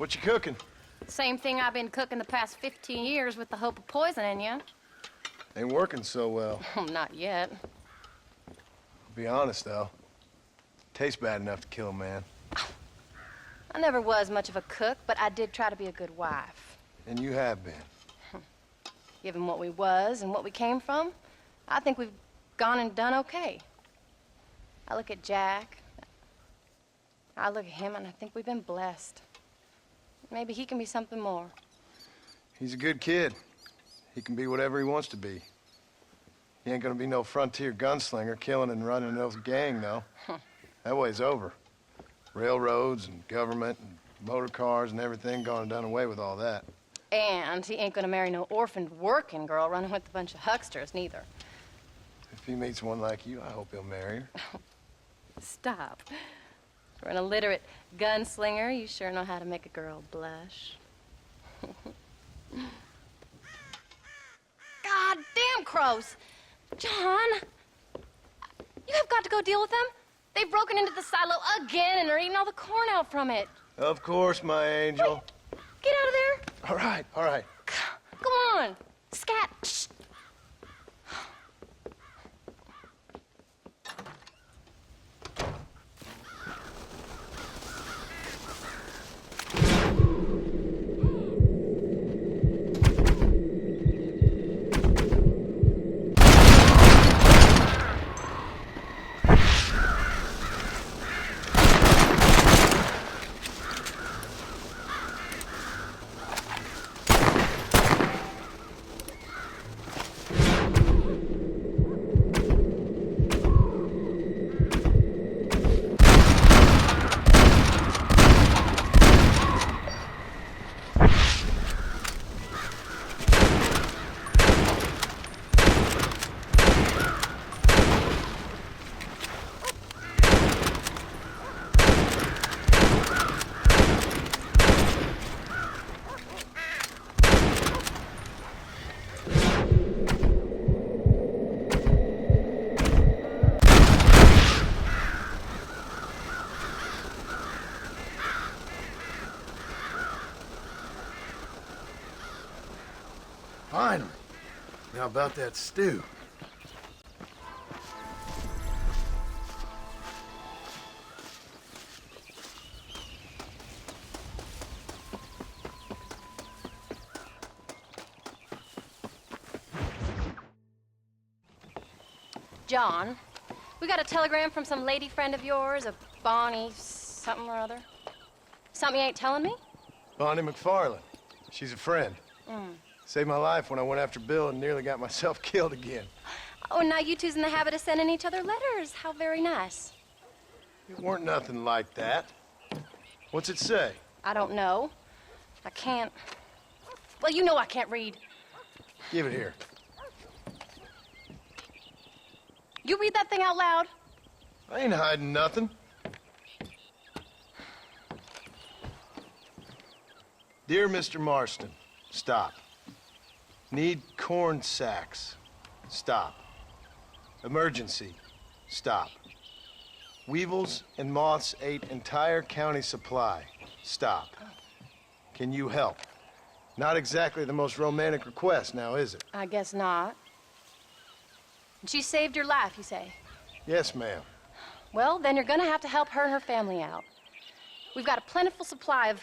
What you cooking? Same thing I've been cooking the past 15 years with the hope of poisoning you. Ain't working so well. Not yet. I'll be honest, though. Tastes bad enough to kill a man. I never was much of a cook, but I did try to be a good wife. And you have been. Given what we was and what we came from, I think we've gone and done okay. I look at Jack. I look at him, and I think we've been blessed. Maybe he can be something more. He's a good kid. He can be whatever he wants to be. He ain't gonna be no frontier gunslinger killing and running no gang, though. That way's over. Railroads and government and motor cars and everything gone and done away with all that. And he ain't gonna marry no orphaned working girl running with a bunch of hucksters, neither. If he meets one like you, I hope he'll marry her. Stop. For an illiterate gunslinger, you sure know how to make a girl blush. God damn crows! John! You have got to go deal with them. They've broken into the silo again and are eating all the corn out from it. Of course, my angel. Wait, get out of there. All right, all right. Go on. Scat. Shh. Finally. Now about that stew. John, we got a telegram from some lady friend of yours, a Bonnie something or other. Something you ain't telling me? Bonnie McFarland. She's a friend. Saved my life when I went after Bill and nearly got myself killed again. Oh, and now you two's in the habit of sending each other letters. How very nice. It weren't nothing like that. What's it say? I don't know. I can't. Well, you know I can't read. Give it here. You read that thing out loud? I ain't hiding nothing. Dear Mr. Marston, stop. Need corn sacks. Stop. Emergency. Stop. Weevils and moths ate entire county supply. Stop. Can you help? Not exactly the most romantic request now, is it? I guess not. She saved your life, you say? Yes, ma'am. Well, then you're gonna have to help her and her family out. We've got a plentiful supply of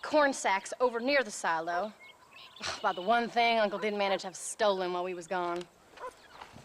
corn sacks over near the silo. About the one thing Uncle didn't manage to have stolen while we was gone.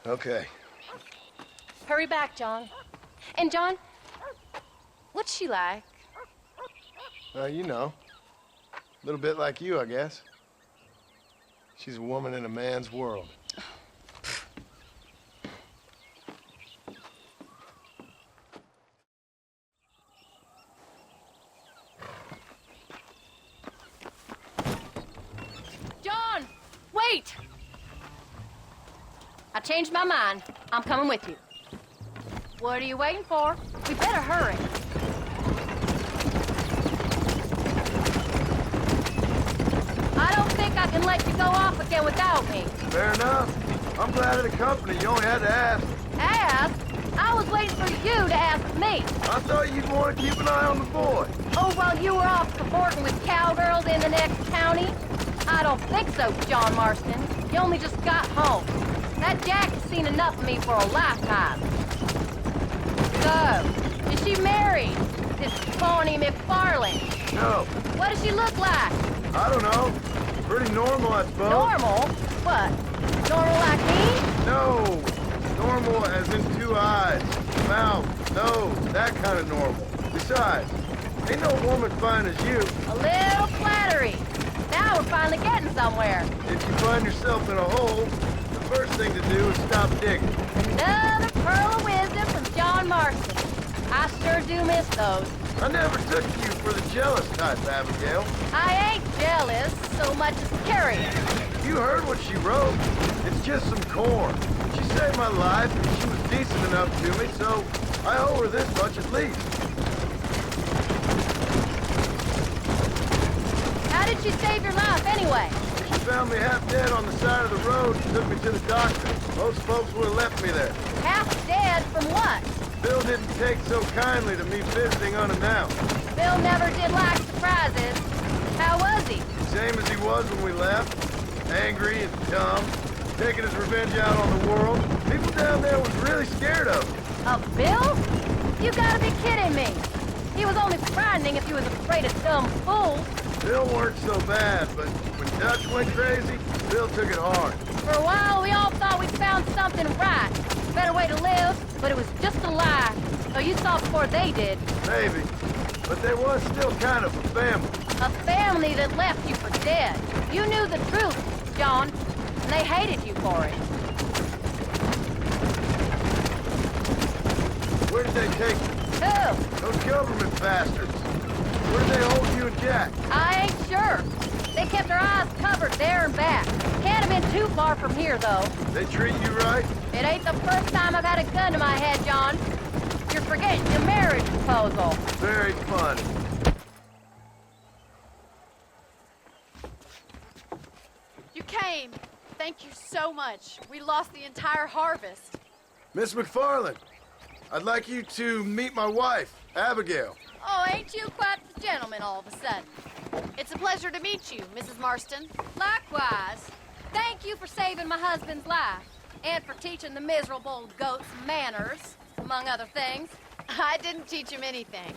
Okay. Hurry back, John. And John, what's she like? You know. A little bit like you, I guess. She's a woman in a man's world. John, wait! I changed my mind. I'm coming with you. What are you waiting for? We better hurry. I don't think I can let you go off again without me. Fair enough. I'm glad of the company. You only had to ask. Ask? I was waiting for you to ask me. I thought you'd want to keep an eye on the boy. Oh, while you were off cavorting with cowgirls in the next county? I don't think so, John Marston. You only just got home. That Jack has seen enough of me for a lifetime. So, is she married? This Bonnie McFarland? No, What does she look like? I don't know. Pretty normal, I suppose. Normal? What? Normal like me? No, normal as in 2 eyes, mouth, nose, that kind of normal. Besides, ain't no woman fine as you. A little flattery. Now we're finally getting somewhere. If you find yourself in a hole, the first thing to do is stop digging. Another pearl of wisdom from John Marston. I sure do miss those. I never took you for the jealous type, Abigail. I ain't jealous so much as curious. You heard what she wrote. It's just some corn. She saved my life, and she was decent enough to me, so I owe her this much at least. How did she save your life anyway? She found me half dead on the side of the road and took me to the doctor. Most folks would have left me there. Half dead from what? Bill didn't take so kindly to me visiting unannounced. Bill never did like surprises. How was he? Same as he was when we left. Angry and dumb. Taking his revenge out on the world. People down there was really scared of him. Of Bill? You gotta be kidding me. He was only frightening if he was afraid of dumb fools. Bill weren't so bad, but when Dutch went crazy, Bill took it hard. For a while, we all thought we'd found something right. Better way to live, but it was just a lie. So you saw before they did. Maybe. But there was still kind of a family. A family that left you for dead. You knew the truth, John, and they hated you for it. Where did they take you? Who? Those government bastards. Where did they hold you and Jack? I ain't sure. They kept our eyes covered there and back. Can't have been too far from here, though. They treat you right? It ain't the first time I've had a gun to my head, John. You're forgetting your marriage proposal. Very funny. You came. Thank you so much. We lost the entire harvest. Miss McFarland, I'd like you to meet my wife, Abigail. Oh, ain't you quite the gentleman all of a sudden? It's a pleasure to meet you, Mrs. Marston. Likewise. Thank you for saving my husband's life. And for teaching the miserable goats manners, among other things. I didn't teach him anything.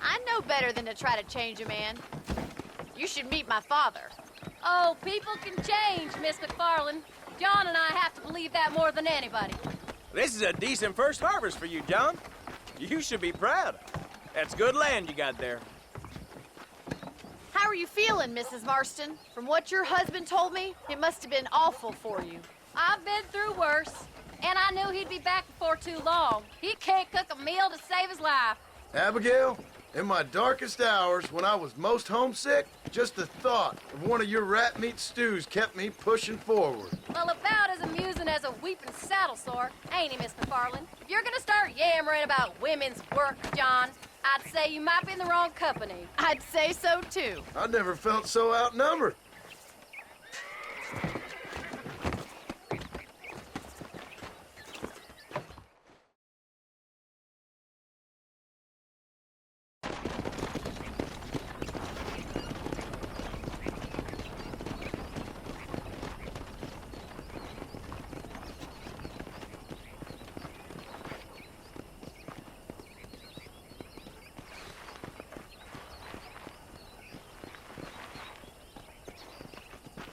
I know better than to try to change a man. You should meet my father. Oh, people can change, Miss McFarland. John and I have to believe that more than anybody. This is a decent first harvest for you, John. You should be proud. That's good land you got there. How are you feeling, Mrs. Marston? From what your husband told me, it must have been awful for you. I've been through worse, and I knew he'd be back before too long. He can't cook a meal to save his life. Abigail, in my darkest hours, when I was most homesick, just the thought of one of your rat meat stews kept me pushing forward. Well, about as amusing as a weeping saddle sore, ain't he, Miss McFarland? If you're gonna start yammering about women's work, John, I'd say you might be in the wrong company. I'd say so, too. I never felt so outnumbered.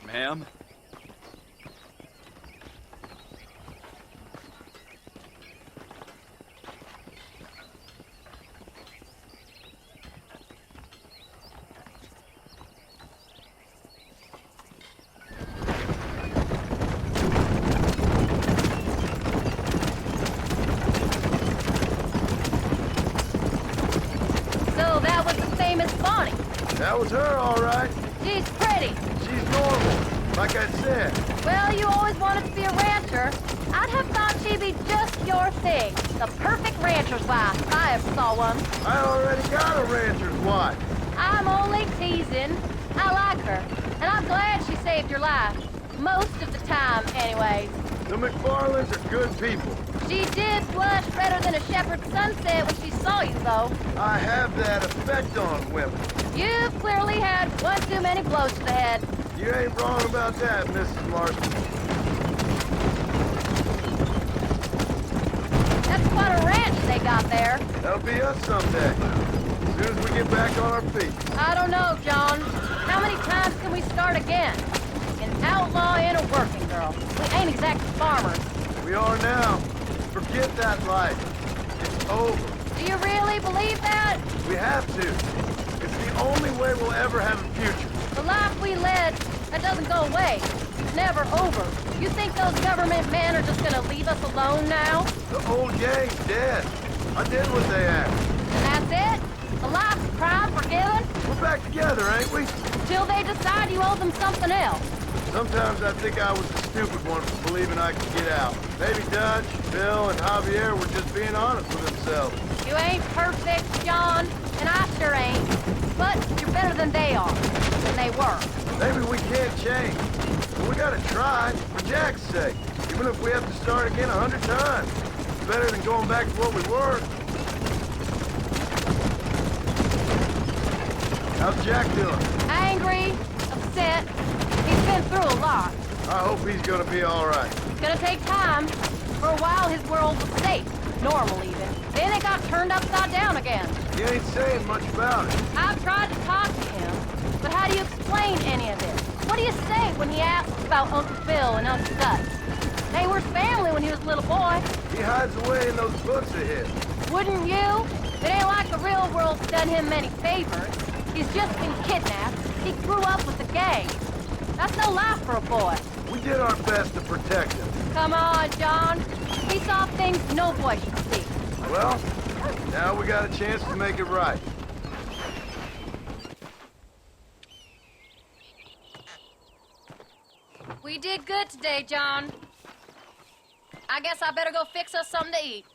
Ma'am? So that was the famous Bonnie. That was her, all right. She's pretty. She's normal, like I said. Well, you always wanted to be a rancher. I'd have thought she'd be just your thing. The perfect rancher's wife, if I ever saw one. I already got a rancher's wife. I'm only teasing. I like her, and I'm glad she saved your life. Most of the time, anyways. The McFarlands are good people. She did blush redder than a shepherd's sunset when she saw you, though. I have that effect on women. You've clearly had one too many blows to the head. You ain't wrong about that, Mrs. Marston. That's quite a ranch they got there. That'll be us someday. As soon as we get back on our feet. I don't know, John. How many times can we start again? An outlaw and a working girl. We ain't exactly farmers. We are now. Forget that life. It's over. Do you really believe that? We have to. It's the only way we'll ever have a future. The life we led, that doesn't go away. It's never over. You think those government men are just gonna leave us alone now? The old gang's dead. I did what they asked. And that's it? A life, crime, forgiven? We're back together, ain't we? Till they decide you owe them something else. Sometimes I think I was the stupid one for believing I could get out. Maybe Dutch, Bill, and Javier were just being honest with themselves. You ain't perfect, John, and I sure ain't. But you're better than they are. Than they were. Maybe we can't change. But we gotta try, for Jack's sake. Even if we have to start again 100 times. It's better than going back to what we were. How's Jack doing? Angry, upset. He's been through a lot. I hope he's gonna be all right. It's gonna take time. For a while, his world was safe. Normal, even. Then it got turned upside down again. You ain't saying much about it. I've tried to talk to him, but how do you explain any of this? What do you say when he asks about Uncle Phil and Uncle Dutch? They were family when he was a little boy. He hides away in those books of his. Wouldn't you? It ain't like the real world's done him many favors. He's just been kidnapped. He grew up with the gang. That's no life for a boy. We did our best to protect him. Come on, John. He saw things no boy should see. Well, now we got a chance to make it right. We did good today, John. I guess I better go fix us something to eat.